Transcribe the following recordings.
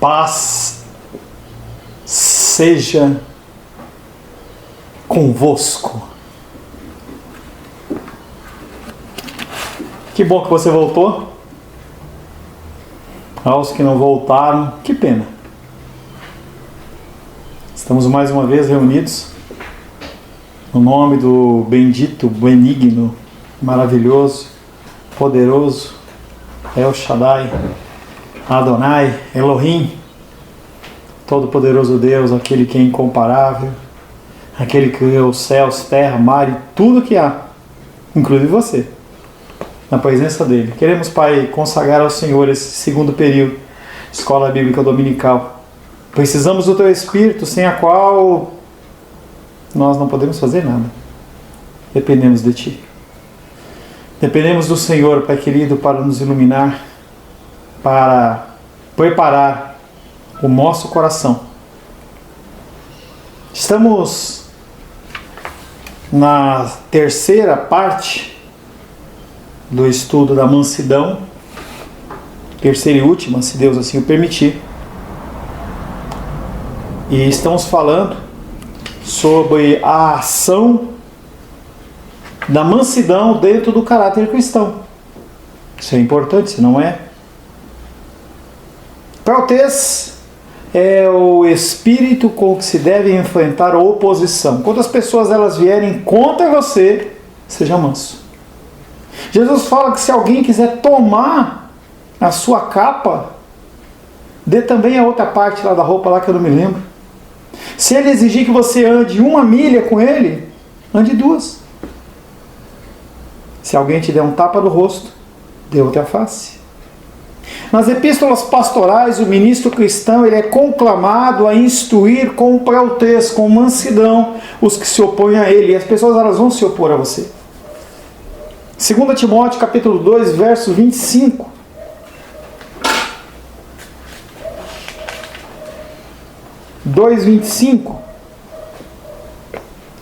paz seja convosco. Que bom que você voltou. Aos que não voltaram, que pena. Estamos mais uma vez reunidos no nome do bendito, benigno, maravilhoso, poderoso El Shaddai, Adonai, Elohim, todo-poderoso Deus, aquele que é incomparável, aquele que criou os céus, terra, mar e tudo que há, inclusive você, na presença dele. Queremos, Pai, consagrar ao Senhor esse segundo período, Escola Bíblica Dominical. Precisamos do Teu Espírito, sem a qual nós não podemos fazer nada. Dependemos de Ti. Dependemos do Senhor, Pai querido, para nos iluminar, para preparar o nosso coração. Estamos na terceira parte do estudo da mansidão, terceira e última, se Deus assim o permitir. E estamos falando sobre a ação da mansidão dentro do caráter cristão. Isso é importante, se não é? Prautez é o espírito com que se deve enfrentar a oposição. Quando as pessoas elas vierem contra você, seja manso. Jesus fala que se alguém quiser tomar a sua capa, dê também a outra parte lá da roupa lá que eu não me lembro. Se ele exigir que você ande 1 milha com ele, ande 2. Se alguém te der um tapa no rosto, dê outra face. Nas epístolas pastorais, o ministro cristão ele é conclamado a instruir com prautez, com mansidão, os que se opõem a ele. E as pessoas elas vão se opor a você. 2 Timóteo capítulo 2, verso 25.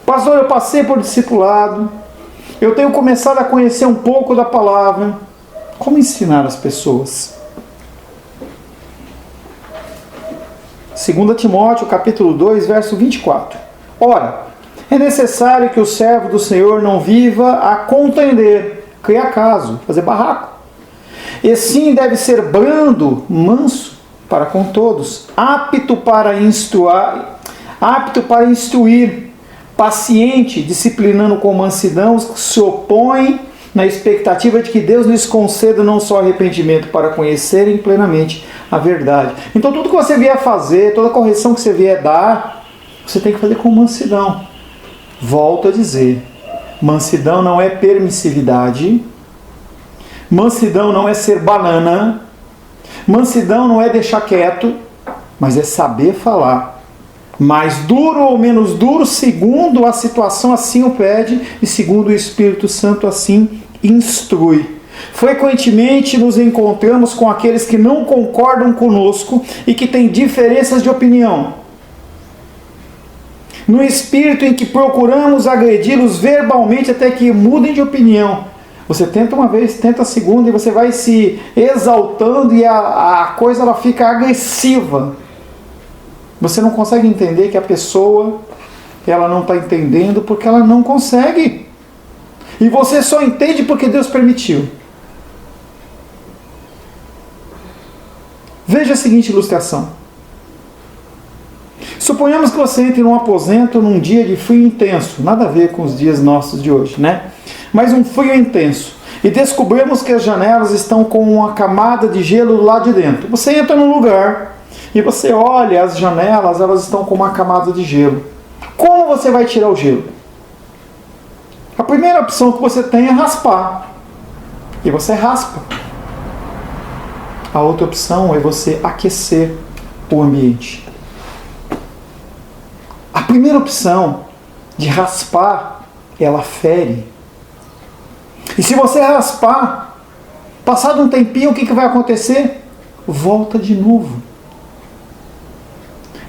Pastor, eu passei por discipulado, eu tenho começado a conhecer um pouco da palavra. Como ensinar as pessoas? 2 Timóteo capítulo 2, verso 24. Ora, é necessário que o servo do Senhor não viva a contender, criar caso, fazer barraco. E sim deve ser brando, manso para com todos, apto para instruir, paciente, disciplinando com mansidão os que se opõem, na expectativa de que Deus lhes conceda não só arrependimento para conhecerem plenamente a verdade. Então tudo que você vier fazer, toda correção que você vier dar, você tem que fazer com mansidão. Volto a dizer, mansidão não é permissividade, mansidão não é ser banana, mansidão não é deixar quieto, mas é saber falar. Mais duro ou menos duro, segundo a situação assim o pede e segundo o Espírito Santo assim instrui. Frequentemente nos encontramos com aqueles que não concordam conosco e que têm diferenças de opinião. No espírito em que procuramos agredi-los verbalmente até que mudem de opinião. Você tenta uma vez, tenta a segunda e você vai se exaltando e a coisa ela fica agressiva. Você não consegue entender que a pessoa ela não está entendendo porque ela não consegue. E você só entende porque Deus permitiu. Veja a seguinte ilustração. Suponhamos que você entre num aposento num dia de frio intenso. Nada a ver com os dias nossos de hoje, né? Mas um frio intenso. E descobrimos que as janelas estão com uma camada de gelo lá de dentro. Você entra num lugar e você olha as janelas, elas estão com uma camada de gelo. Como você vai tirar o gelo? A primeira opção que você tem é raspar. E você raspa. A outra opção é você aquecer o ambiente. A primeira opção de raspar, ela fere. E se você raspar, passado um tempinho, o que vai acontecer? Volta de novo.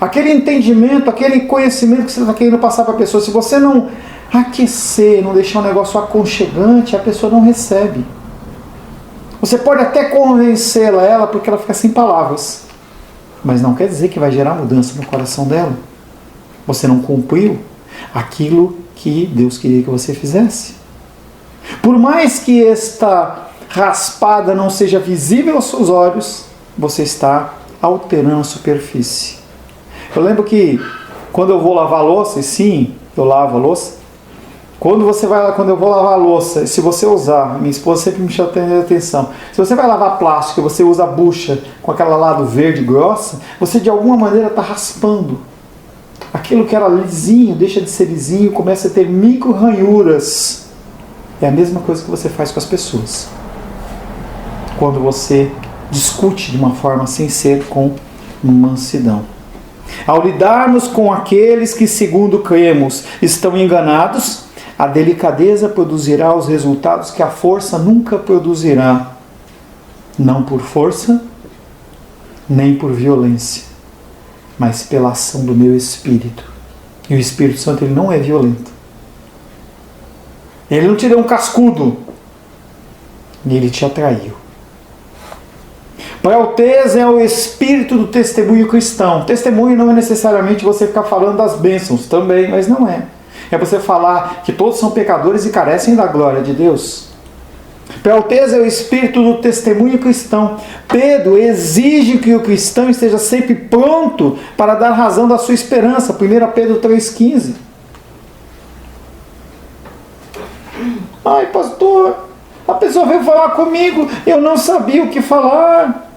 Aquele entendimento, aquele conhecimento que você está querendo passar para a pessoa, se você não aquecer, não deixar um negócio aconchegante, a pessoa não recebe. Você pode até convencê-la, porque ela fica sem palavras. mas não quer dizer que vai gerar mudança no coração dela. Você não cumpriu aquilo que Deus queria que você fizesse. Por mais que esta raspada não seja visível aos seus olhos, você está alterando a superfície. Eu lembro que quando eu vou lavar a louça, e sim, eu lavo a louça, quando eu vou lavar a louça, se você usar, minha esposa sempre me chama a atenção, se você vai lavar plástico e você usa a bucha com aquela lado verde grossa, você de alguma maneira está raspando. Aquilo que era lisinho deixa de ser lisinho, começa a ter micro ranhuras. É a mesma coisa que você faz com as pessoas. Quando você discute de uma forma sem ser com mansidão. Ao lidarmos com aqueles que, segundo cremos, estão enganados, a delicadeza produzirá os resultados que a força nunca produzirá. Não por força, nem por violência, mas pela ação do meu Espírito. E o Espírito Santo, ele não é violento. Ele não te deu um cascudo. E ele te atraiu. Prautez é o espírito do testemunho cristão. Testemunho não é necessariamente você ficar falando das bênçãos, também, mas não é. É você falar que todos são pecadores e carecem da glória de Deus. Prautez é o espírito do testemunho cristão. Pedro exige que o cristão esteja sempre pronto para dar razão da sua esperança. 1 Pedro 3,15. Ai, pastor, a pessoa veio falar comigo, eu não sabia o que falar.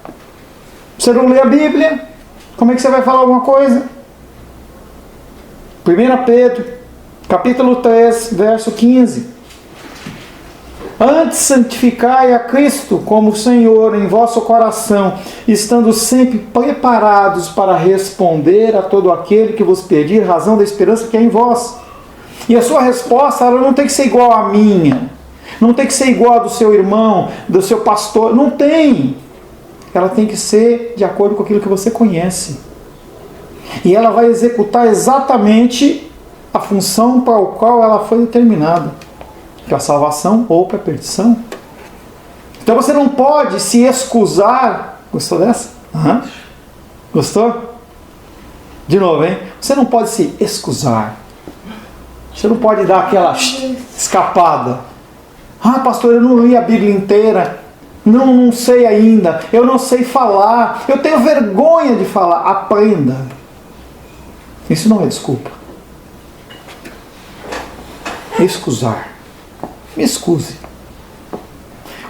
Você não lê a Bíblia? Como é que você vai falar alguma coisa? 1 Pedro, capítulo 3, verso 15. Antes santificai a Cristo como Senhor em vosso coração, estando sempre preparados para responder a todo aquele que vos pedir razão da esperança que é em vós. E a sua resposta, ela não tem que ser igual à minha. Não tem que ser igual a do seu irmão, do seu pastor. Não tem. Ela tem que ser de acordo com aquilo que você conhece. E ela vai executar exatamente a função para a qual ela foi determinada. Para a salvação ou para a perdição. Então você não pode se excusar. Gostou dessa? Uhum. Gostou? De novo, hein? Você não pode se excusar. Você não pode dar aquela escapada. Ah, pastor, eu não li a Bíblia inteira. Não sei ainda. Eu não sei falar. Eu tenho vergonha de falar. Aprenda. Isso não é desculpa. Excusar. Me excuse.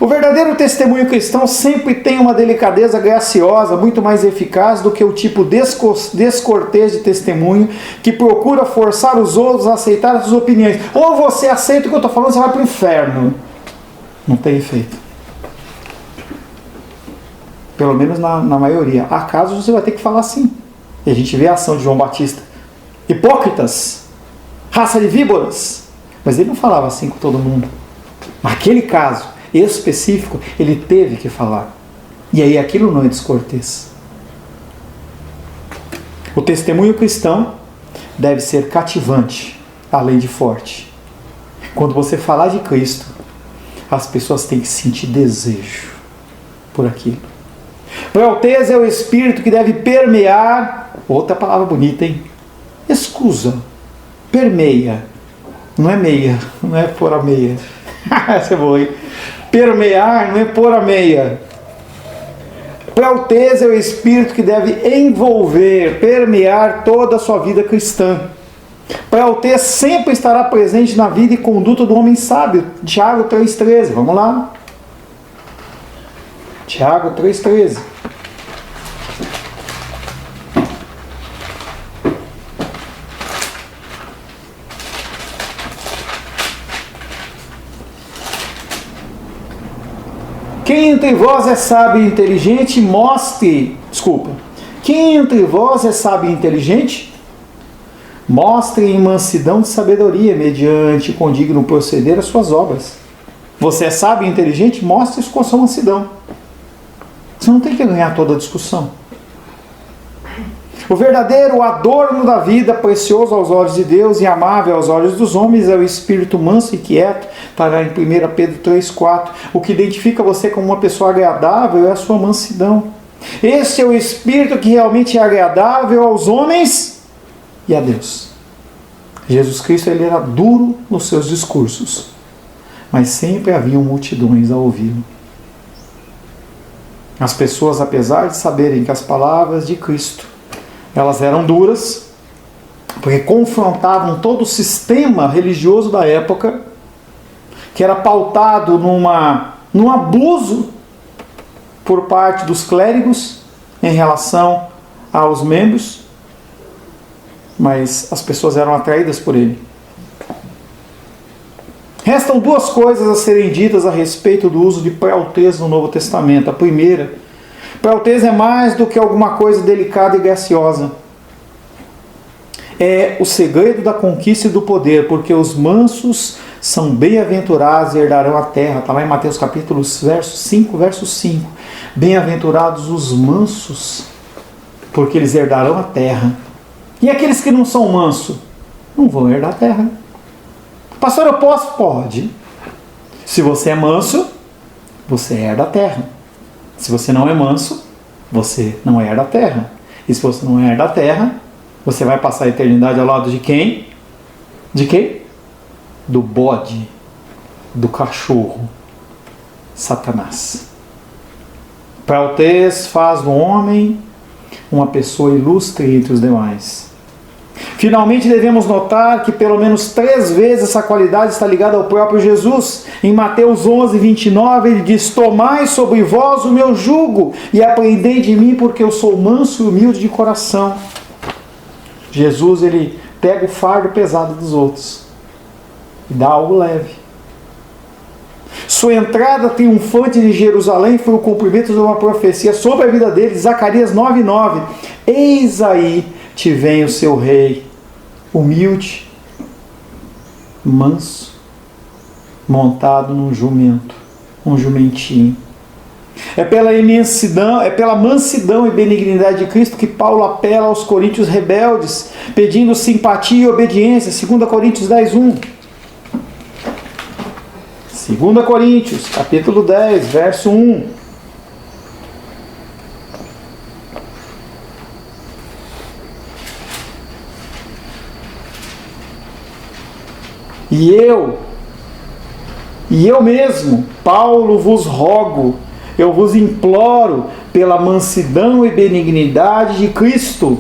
O verdadeiro testemunho cristão sempre tem uma delicadeza graciosa, muito mais eficaz do que o tipo descortês de testemunho que procura forçar os outros a aceitar as suas opiniões. Ou você aceita o que eu estou falando, você vai para o inferno. Não tem efeito. Pelo menos na maioria. Há casos você vai ter que falar assim. E a gente vê a ação de João Batista. Hipócritas, raça de víboras. Mas ele não falava assim com todo mundo. Naquele caso específico, ele teve que falar. E aí aquilo não é descortês. O testemunho cristão deve ser cativante, além de forte. Quando você falar de Cristo, as pessoas têm que sentir desejo por aquilo. Prautez é o espírito que deve permear, outra palavra bonita, hein? Escusa, permeia. Não é meia, não é pôr a meia. Essa é boa, hein? Permear não é pôr a meia. Prautez é o espírito que deve envolver, permear toda a sua vida cristã. Prautez sempre estará presente na vida e conduta do homem sábio. Tiago 3,13. Vamos lá. Tiago 3,13. Quem entre vós é sábio e inteligente, Quem entre vós é sábio e inteligente? Mostre em mansidão de sabedoria, mediante o condigno proceder as suas obras. Você é sábio e inteligente? Mostre isso com a sua mansidão. Você não tem que ganhar toda a discussão. O verdadeiro adorno da vida, precioso aos olhos de Deus e amável aos olhos dos homens, é o espírito manso e quieto. Está em 1 Pedro 3,4. O que identifica você como uma pessoa agradável é a sua mansidão. Este é o espírito que realmente é agradável aos homens e a Deus. Jesus Cristo, ele era duro nos seus discursos, mas sempre haviam multidões a ouvi-lo. As pessoas, apesar de saberem que as palavras de Cristo, elas eram duras, porque confrontavam todo o sistema religioso da época, que era pautado num abuso por parte dos clérigos em relação aos membros, mas as pessoas eram atraídas por ele. Restam duas coisas a serem ditas a respeito do uso de prautês no Novo Testamento. A primeira, prautês é mais do que alguma coisa delicada e graciosa. É o segredo da conquista e do poder, porque os mansos são bem-aventurados e herdarão a terra. Está lá em Mateus capítulo 5, verso 5. Bem-aventurados os mansos, porque eles herdarão a terra. E aqueles que não são mansos, não vão herdar a terra. Pastor, eu posso? Pode. Se você é manso, você herda a terra. Se você não é manso, você não herda a terra. E se você não herda a terra, você vai passar a eternidade ao lado de quem? De quem? Do bode, do cachorro, Satanás. Prautês faz do homem uma pessoa ilustre entre os demais. Finalmente devemos notar que pelo menos 3 vezes essa qualidade está ligada ao próprio Jesus. Em Mateus 11, 29, ele diz: tomai sobre vós o meu jugo e aprendei de mim, porque eu sou manso e humilde de coração. Jesus, ele pega o fardo pesado dos outros e dá algo leve. Sua entrada triunfante em Jerusalém foi o cumprimento de uma profecia sobre a vida dele, Zacarias 9:9. Eis aí te vem o seu rei, humilde, manso, montado num jumento, um jumentinho. É pela mansidão e benignidade de Cristo que Paulo apela aos coríntios rebeldes, pedindo simpatia e obediência. 2 Coríntios 10:1. 2 Coríntios, capítulo 10, verso 1. E eu mesmo, Paulo, vos rogo, eu vos imploro, pela mansidão e benignidade de Cristo.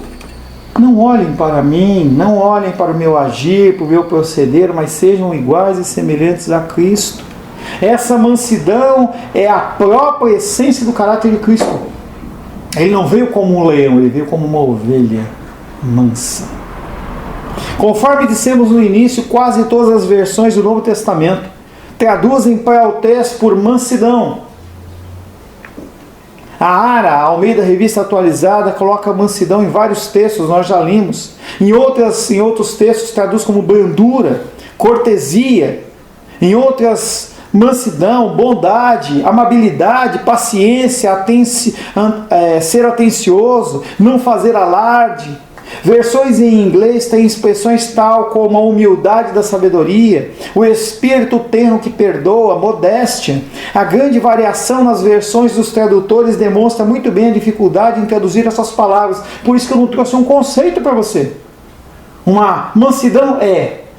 Não olhem para mim, não olhem para o meu agir, para o meu proceder, mas sejam iguais e semelhantes a Cristo. Essa mansidão é a própria essência do caráter de Cristo. Ele não veio como um leão, ele veio como uma ovelha mansa. Conforme dissemos no início, quase todas as versões do Novo Testamento traduzem prautês por mansidão. A Ara, Almeida Revista Atualizada, coloca mansidão em vários textos, nós já limos. Em outros textos traduz como brandura, cortesia. Em outras, mansidão, bondade, amabilidade, paciência, ser atencioso, não fazer alarde. Versões em inglês têm expressões tal como a humildade da sabedoria, o espírito terno que perdoa, modéstia. A grande variação nas versões dos tradutores demonstra muito bem a dificuldade em traduzir essas palavras. Por isso que eu não trouxe um conceito para você. Uma mansidão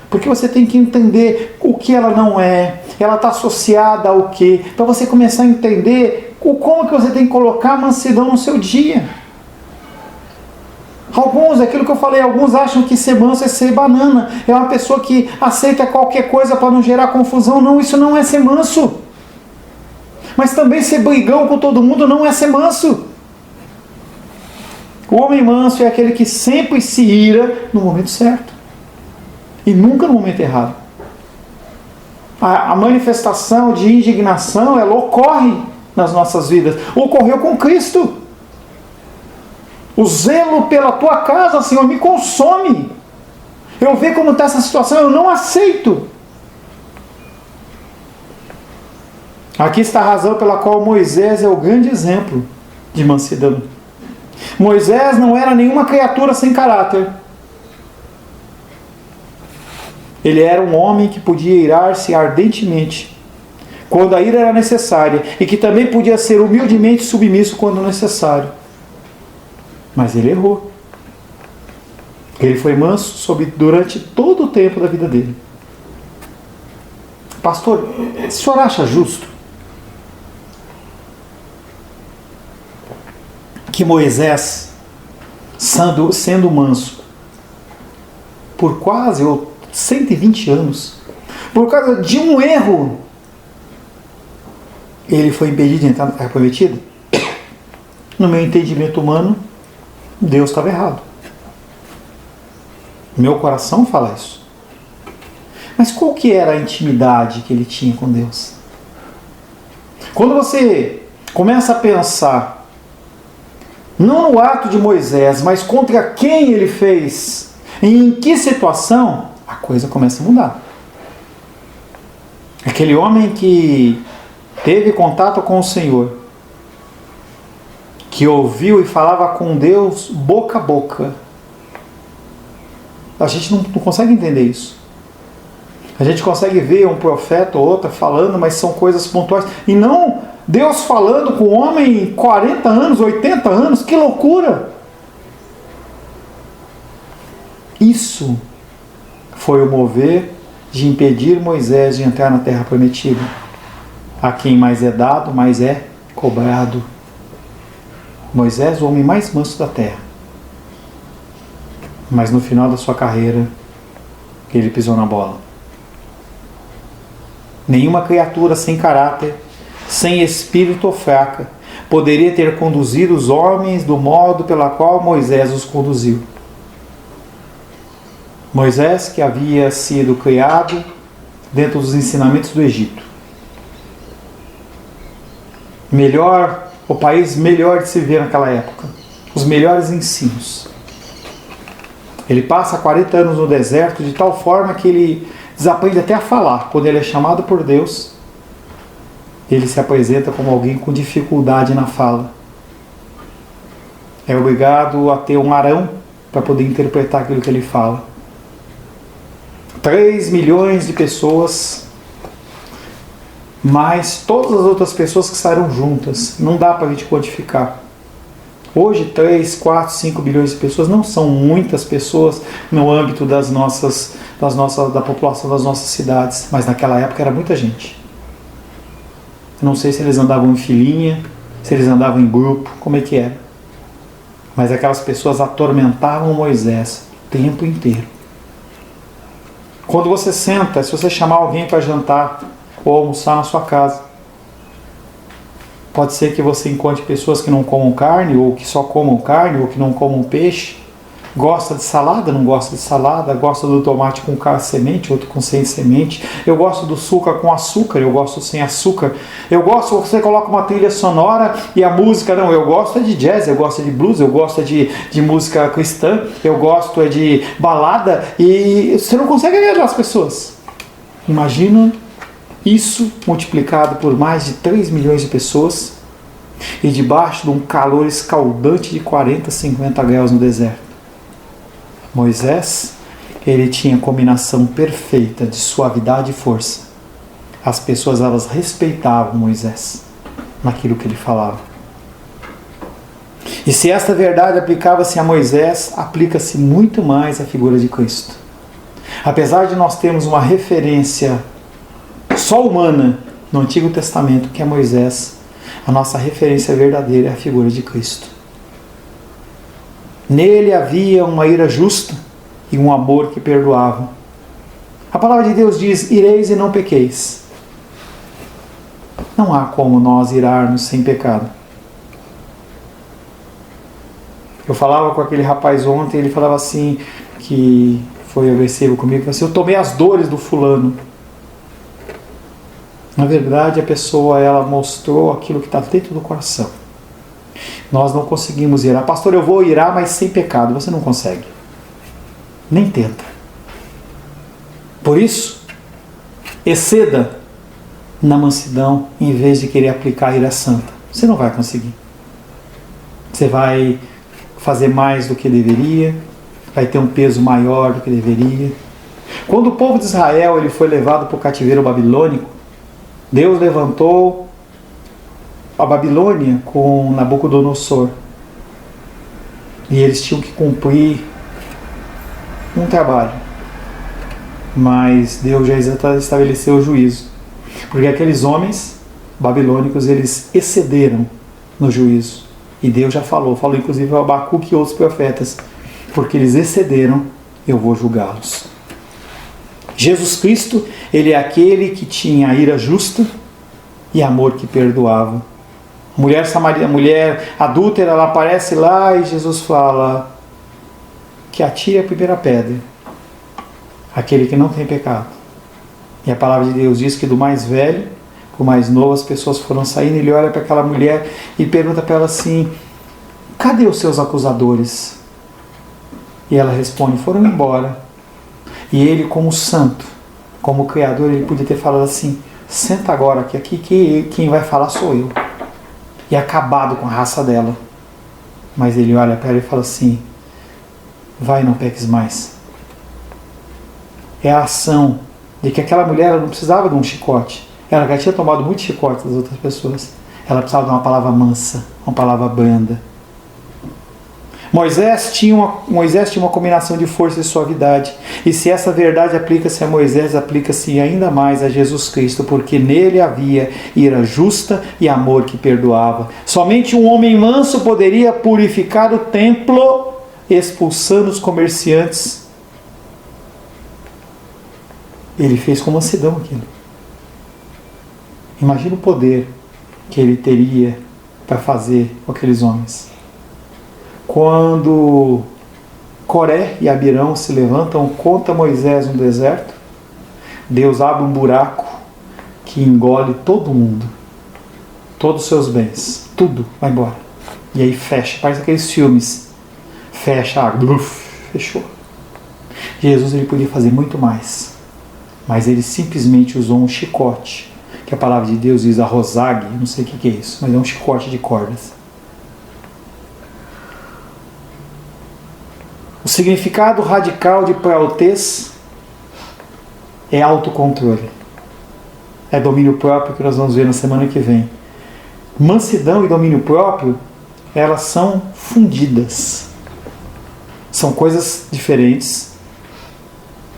porque você tem que entender o que ela não é, ela está associada ao que, para você começar a entender como que você tem que colocar a mansidão no seu dia. Alguns, aquilo que eu falei, alguns acham que ser manso é ser banana. É uma pessoa que aceita qualquer coisa para não gerar confusão. Não, isso não é ser manso. Mas também ser brigão com todo mundo não é ser manso. O homem manso é aquele que sempre se ira no momento certo. E nunca no momento errado. A manifestação de indignação, ela ocorre nas nossas vidas. Ocorreu com Cristo. O zelo pela tua casa, Senhor, me consome. Eu vejo como está essa situação, eu não aceito. Aqui está a razão pela qual Moisés é o grande exemplo de mansidão. Moisés não era nenhuma criatura sem caráter. Ele era um homem que podia irar-se ardentemente quando a ira era necessária, e que também podia ser humildemente submisso quando necessário. Mas ele errou. Ele foi manso durante todo o tempo da vida dele. Pastor, o senhor acha justo que Moisés, sendo manso por quase 120 anos, por causa de um erro, ele foi impedido de entrar na Terra Prometida? No meu entendimento humano, Deus estava errado. Meu coração fala isso. Mas qual que era a intimidade que ele tinha com Deus? Quando você começa a pensar, não no ato de Moisés, mas contra quem ele fez, e em que situação, a coisa começa a mudar. Aquele homem que teve contato com o Senhor, que ouviu e falava com Deus boca a boca. A gente não consegue entender isso. A gente consegue ver um profeta ou outra falando, mas são coisas pontuais. E não Deus falando com um homem 40 anos, 80 anos. Que loucura! Isso foi o mover de impedir Moisés de entrar na Terra Prometida. A quem mais é dado, mais é cobrado. Moisés, o homem mais manso da terra. Mas no final da sua carreira, ele pisou na bola. Nenhuma criatura sem caráter, sem espírito ou fraca, poderia ter conduzido os homens do modo pela qual Moisés os conduziu. Moisés, que havia sido criado dentro dos ensinamentos do Egito. O país melhor de se viver naquela época. Os melhores ensinos. Ele passa 40 anos no deserto de tal forma que ele desaprende até a falar. Quando ele é chamado por Deus, ele se apresenta como alguém com dificuldade na fala. É obrigado a ter um Arão para poder interpretar aquilo que ele fala. 3 milhões de pessoas, mais todas as outras pessoas que estarão juntas. Não dá para a gente quantificar. Hoje 3, 4, 5 bilhões de pessoas não são muitas pessoas no âmbito da população das nossas cidades, mas naquela época era muita gente. Eu não sei se eles andavam em filinha, se eles andavam em grupo, como é que era. Mas aquelas pessoas atormentavam Moisés o tempo inteiro. Quando você senta, se você chamar alguém para jantar ou almoçar na sua casa, pode ser que você encontre pessoas que não comam carne, ou que só comam carne, ou que não comam peixe. Gosta de salada, não gosta de salada. Gosta do tomate com semente, outro com sem semente. Eu gosto do açúcar com açúcar, eu gosto sem açúcar. Eu gosto, você coloca uma trilha sonora e a música, não, eu gosto de jazz, eu gosto de blues, eu gosto de música cristã, eu gosto de balada, e você não consegue agradar as pessoas. Imagina isso multiplicado por mais de 3 milhões de pessoas e debaixo de um calor escaldante de 40, 50 graus no deserto. Moisés, ele tinha a combinação perfeita de suavidade e força. As pessoas, elas respeitavam Moisés naquilo que ele falava. E se esta verdade aplicava-se a Moisés, aplica-se muito mais à figura de Cristo. Apesar de nós termos uma referência só humana no Antigo Testamento, que é Moisés, a nossa referência verdadeira é a figura de Cristo. Nele havia uma ira justa e um amor que perdoava. A palavra de Deus diz: ireis e não pequeis. Não há como nós irarmos sem pecado. Eu falava com aquele rapaz ontem, ele falava assim, que foi agressivo comigo, assim: eu tomei as dores do fulano. Na verdade, a pessoa, ela mostrou aquilo que está dentro do coração. Nós não conseguimos irar. Pastor, eu vou irar, mas sem pecado. Você não consegue. Nem tenta. Por isso, exceda na mansidão, em vez de querer aplicar a ira santa. Você não vai conseguir. Você vai fazer mais do que deveria, vai ter um peso maior do que deveria. Quando o povo de Israel ele foi levado para o cativeiro babilônico, Deus levantou a Babilônia com Nabucodonosor. E eles tinham que cumprir um trabalho. Mas Deus já estabeleceu o juízo. Porque aqueles homens babilônicos, eles excederam no juízo. E Deus já falou inclusive ao Abacuque e outros profetas. Porque eles excederam, eu vou julgá-los. Jesus Cristo, ele é aquele que tinha ira justa e amor que perdoava. A mulher adúltera, ela aparece lá e Jesus fala que atire a primeira pedra, aquele que não tem pecado. E a palavra de Deus diz que do mais velho para o mais novo as pessoas foram saindo. Ele olha para aquela mulher e pergunta para ela assim: cadê os seus acusadores? E ela responde: foram embora. E ele, como santo, como criador, ele podia ter falado assim: senta agora que aqui quem vai falar sou eu. E acabado com a raça dela. Mas ele olha para ela e fala assim: vai, não peques mais. É a ação de que aquela mulher, ela não precisava de um chicote. Ela já tinha tomado muito chicote das outras pessoas. Ela precisava de uma palavra mansa, uma palavra branda. Moisés tinha uma combinação de força e suavidade. E se essa verdade aplica-se a Moisés, aplica-se ainda mais a Jesus Cristo, porque nele havia ira justa e amor que perdoava. Somente um homem manso poderia purificar o templo, expulsando os comerciantes. Ele fez com mansidão aquilo. Imagina o poder que ele teria para fazer com aqueles homens. Quando Coré e Abirão se levantam contra Moisés no deserto, Deus abre um buraco que engole todo mundo, todos os seus bens, tudo vai embora. E aí fecha, parece aqueles filmes, fecha a água, fechou. Jesus, ele podia fazer muito mais, mas ele simplesmente usou um chicote, que a palavra de Deus diz a rosague, não sei o que é isso, mas é um chicote de cordas. O significado radical de praotês é autocontrole. É domínio próprio, que nós vamos ver na semana que vem. Mansidão e domínio próprio, elas são fundidas. São coisas diferentes,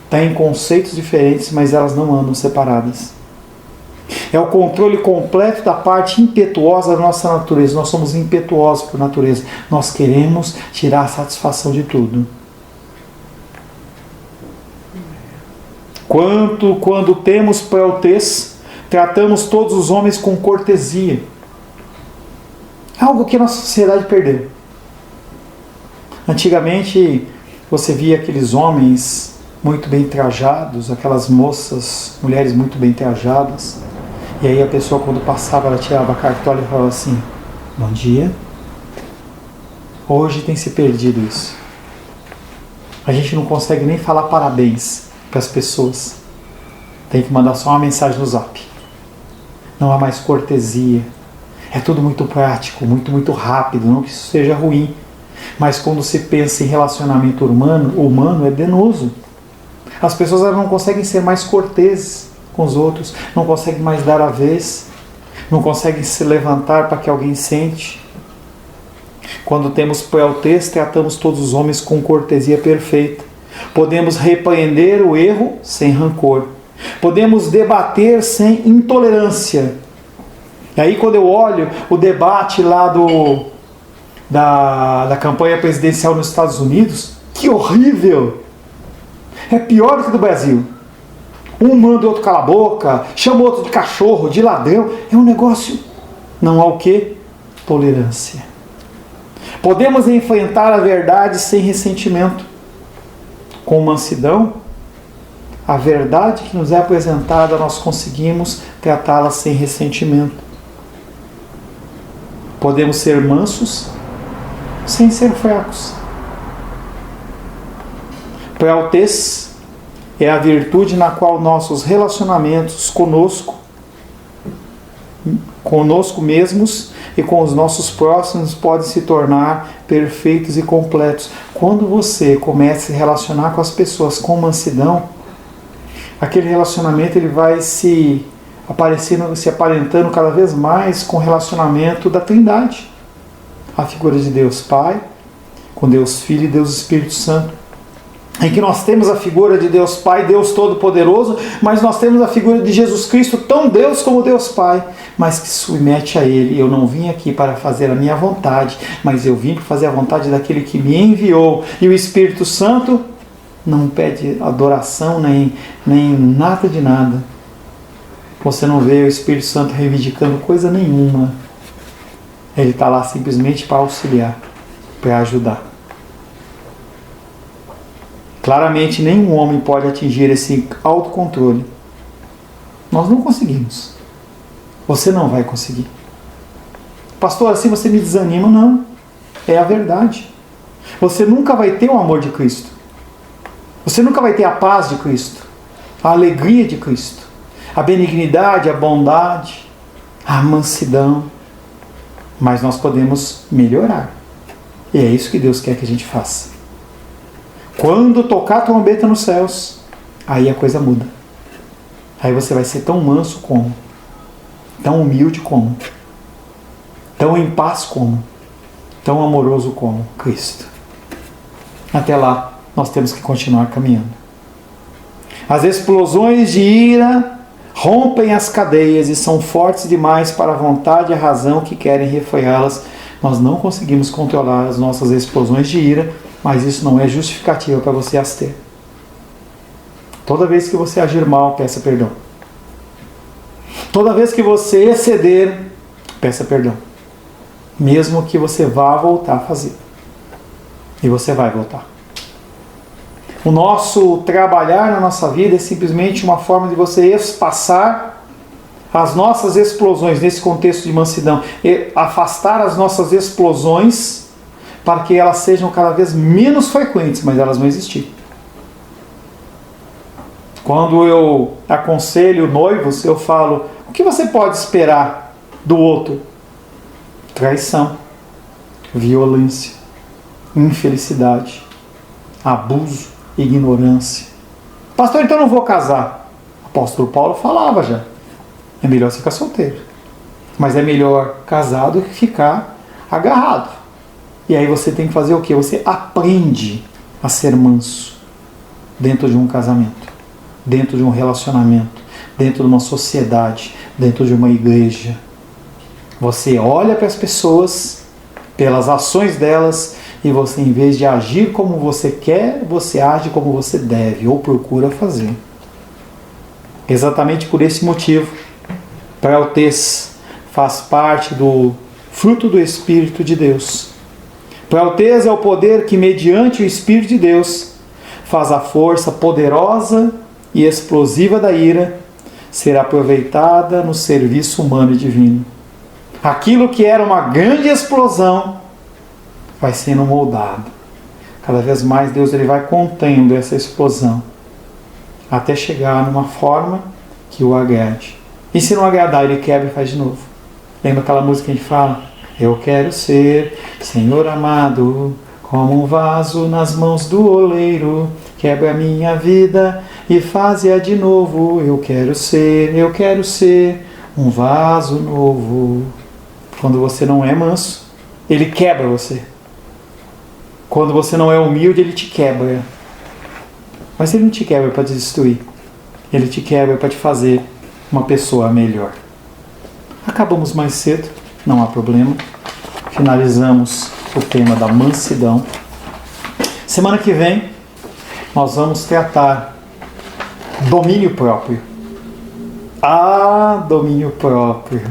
têm conceitos diferentes, mas elas não andam separadas. É o controle completo da parte impetuosa da nossa natureza. Nós somos impetuosos por natureza. Nós queremos tirar a satisfação de tudo. Quando temos praotês, tratamos todos os homens com cortesia. Algo que a nossa sociedade perdeu. Antigamente, você via aqueles homens muito bem trajados, aquelas moças, mulheres muito bem trajadas. E aí a pessoa, quando passava, ela tirava a cartola e falava assim: bom dia. Hoje tem se perdido isso. A gente não consegue nem falar parabéns para as pessoas. Tem que mandar só uma mensagem no Zap. Não há mais cortesia. É tudo muito prático, muito rápido. Não que isso seja ruim. Mas quando se pensa em relacionamento humano é danoso. As pessoas, elas não conseguem ser mais corteses com os outros. Não conseguem mais dar a vez. Não conseguem se levantar para que alguém sente. Quando temos praotês, tratamos todos os homens com cortesia perfeita. Podemos repreender o erro sem rancor. Podemos debater sem intolerância. E aí, quando eu olho o debate lá da campanha presidencial nos Estados Unidos, que horrível! É pior do que do Brasil. Um manda o outro cala a boca, chama o outro de cachorro, de ladrão. É um negócio... Não há o quê? Tolerância. Podemos enfrentar a verdade sem ressentimento. Com mansidão, a verdade que nos é apresentada, nós conseguimos tratá-la sem ressentimento. Podemos ser mansos sem ser fracos. Praotês é a virtude na qual nossos relacionamentos conosco mesmos e com os nossos próximos podem se tornar perfeitos e completos. Quando você começa a se relacionar com as pessoas com mansidão, aquele relacionamento ele vai se se aparentando cada vez mais com o relacionamento da Trindade. A figura de Deus Pai, com Deus Filho e Deus Espírito Santo. Em que nós temos a figura de Deus Pai, Deus Todo-Poderoso, mas nós temos a figura de Jesus Cristo, tão Deus como Deus Pai, mas que submete a Ele. Eu não vim aqui para fazer a minha vontade, mas eu vim para fazer a vontade daquele que me enviou. E o Espírito Santo não pede adoração, nem nada de nada. Você não vê o Espírito Santo reivindicando coisa nenhuma. Ele está lá simplesmente para auxiliar, para ajudar. Claramente, nenhum homem pode atingir esse autocontrole. Nós não conseguimos. Você não vai conseguir. Pastor, assim você me desanima? Não. É a verdade. Você nunca vai ter o amor de Cristo. Você nunca vai ter a paz de Cristo. A alegria de Cristo. A benignidade, a bondade, a mansidão. Mas nós podemos melhorar. E é isso que Deus quer que a gente faça. Quando tocar a trombeta nos céus, aí a coisa muda. Aí você vai ser tão manso como, tão humilde como, tão em paz como, tão amoroso como Cristo. Até lá, nós temos que continuar caminhando. As explosões de ira rompem as cadeias e são fortes demais para a vontade e a razão que querem refreá-las. Nós não conseguimos controlar as nossas explosões de ira, mas isso não é justificativa para você as ter. Toda vez que você agir mal, peça perdão. Toda vez que você exceder, peça perdão. Mesmo que você vá voltar a fazer. E você vai voltar. O nosso trabalhar na nossa vida é simplesmente uma forma de você espaçar as nossas explosões nesse contexto de mansidão. E afastar as nossas explosões para que elas sejam cada vez menos frequentes, mas elas vão existir. Quando eu aconselho noivos, eu falo, o que você pode esperar do outro? Traição, violência, infelicidade, abuso, ignorância. Pastor, então eu não vou casar. O apóstolo Paulo falava já. É melhor ficar solteiro. Mas é melhor casar do que ficar agarrado. E aí você tem que fazer o quê? Você aprende a ser manso dentro de um casamento, dentro de um relacionamento, dentro de uma sociedade, dentro de uma igreja. Você olha para as pessoas, pelas ações delas, e você, em vez de agir como você quer, você age como você deve ou procura fazer. Exatamente por esse motivo, prautez faz parte do fruto do Espírito de Deus. Prautez é o poder que, mediante o Espírito de Deus, faz a força poderosa e explosiva da ira ser aproveitada no serviço humano e divino. Aquilo que era uma grande explosão vai sendo moldado. Cada vez mais Deus ele vai contendo essa explosão até chegar numa forma que o agrade. E se não agradar, ele quebra e faz de novo. Lembra aquela música que a gente fala? Eu quero ser, Senhor amado, como um vaso nas mãos do oleiro. Quebra a minha vida e faz-a de novo. Eu quero ser um vaso novo. Quando você não é manso, ele quebra você. Quando você não é humilde, ele te quebra. Mas ele não te quebra para te destruir. Ele te quebra para te fazer uma pessoa melhor. Acabamos mais cedo, não há problema. Finalizamos o tema da mansidão. Semana que vem, nós vamos tratar domínio próprio. Domínio próprio.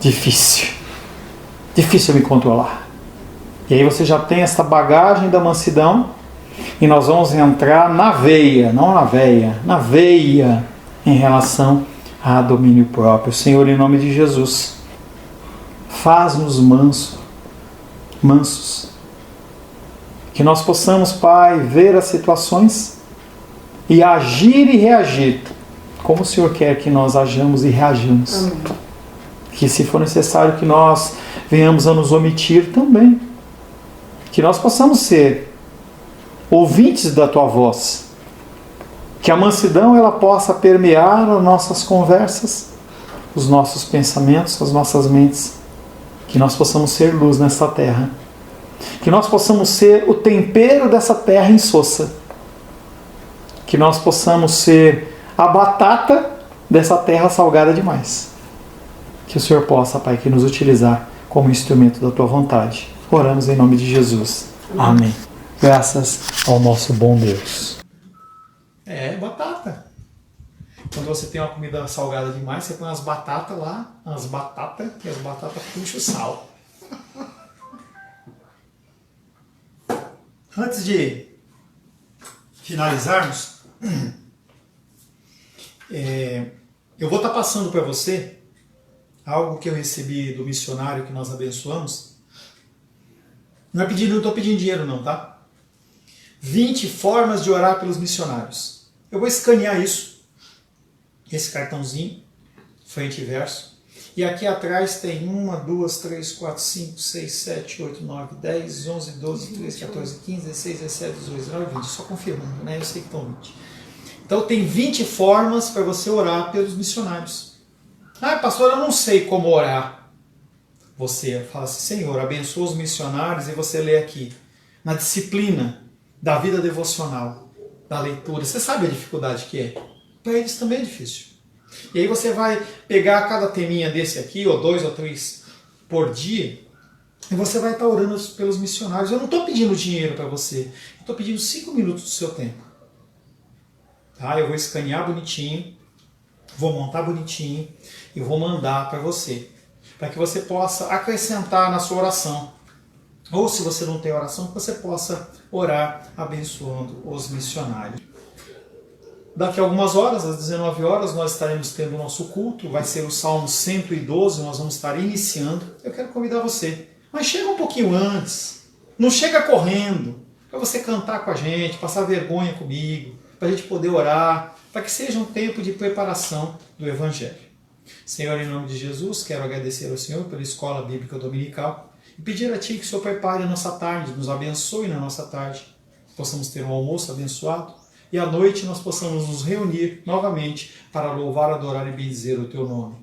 Difícil me controlar. E aí você já tem essa bagagem da mansidão e nós vamos entrar na veia, não na veia, na veia em relação a domínio próprio. Senhor, em nome de Jesus, faz-nos mansos. Que nós possamos, Pai, ver as situações e agir e reagir como o Senhor quer que nós hajamos e reajamos. Amém. Que se for necessário que nós venhamos a nos omitir também. Que nós possamos ser ouvintes da Tua voz. Que a mansidão ela possa permear as nossas conversas, os nossos pensamentos, as nossas mentes, que nós possamos ser luz nessa terra, que nós possamos ser o tempero dessa terra insossa, que nós possamos ser a batata dessa terra salgada demais. Que o Senhor possa, Pai, que nos utilizar como instrumento da Tua vontade. Oramos em nome de Jesus. Amém. Graças ao nosso bom Deus. É batata. Quando você tem uma comida salgada demais, você põe as batatas lá, e as batatas puxam o sal. Antes de finalizarmos, eu vou estar passando para você algo que eu recebi do missionário que nós abençoamos. Não estou pedindo dinheiro não, tá? 20 formas de orar pelos missionários. Eu vou escanear isso, esse cartãozinho, frente e verso. E aqui atrás tem 1, 2, 3, 4, 5, 6, 7, 8, 9, 10, 11, 12, 13, 14, 15, 16, 17, 18, 19, 20. Só confirmando, né? Eu sei que estão 20. Então tem 20 formas para você orar pelos missionários. Ah, pastor, eu não sei como orar. Você fala assim, Senhor, abençoa os missionários, e você lê aqui, na disciplina da vida devocional, da leitura. Você sabe a dificuldade que é? Para eles também é difícil. E aí você vai pegar cada teminha desse aqui, ou 2 ou 3 por dia, e você vai estar orando pelos missionários. Eu não estou pedindo dinheiro para você, eu estou pedindo 5 minutos do seu tempo. Tá? Eu vou escanear bonitinho, vou montar bonitinho, e vou mandar para você, para que você possa acrescentar na sua oração. Ou se você não tem oração, que você possa orar abençoando os missionários. Daqui a algumas horas, às 19 horas, nós estaremos tendo o nosso culto. Vai ser o Salmo 112, nós vamos estar iniciando. Eu quero convidar você, mas chega um pouquinho antes. Não chega correndo, para você cantar com a gente, passar vergonha comigo, para a gente poder orar, para que seja um tempo de preparação do Evangelho. Senhor, em nome de Jesus, quero agradecer ao Senhor pela Escola Bíblica Dominical e pedir a Ti que o Senhor prepare a nossa tarde, nos abençoe na nossa tarde, possamos ter um almoço abençoado e à noite nós possamos nos reunir novamente para louvar, adorar e bendizer o Teu nome.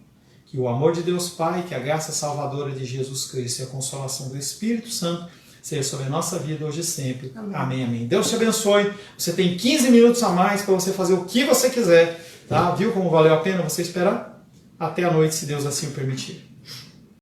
Que o amor de Deus Pai, que a graça salvadora de Jesus Cristo e a consolação do Espírito Santo seja sobre a nossa vida hoje e sempre. Amém, amém. Deus te abençoe. Você tem 15 minutos a mais para você fazer o que você quiser. Tá? Viu como valeu a pena você esperar? Até a noite, se Deus assim o permitir.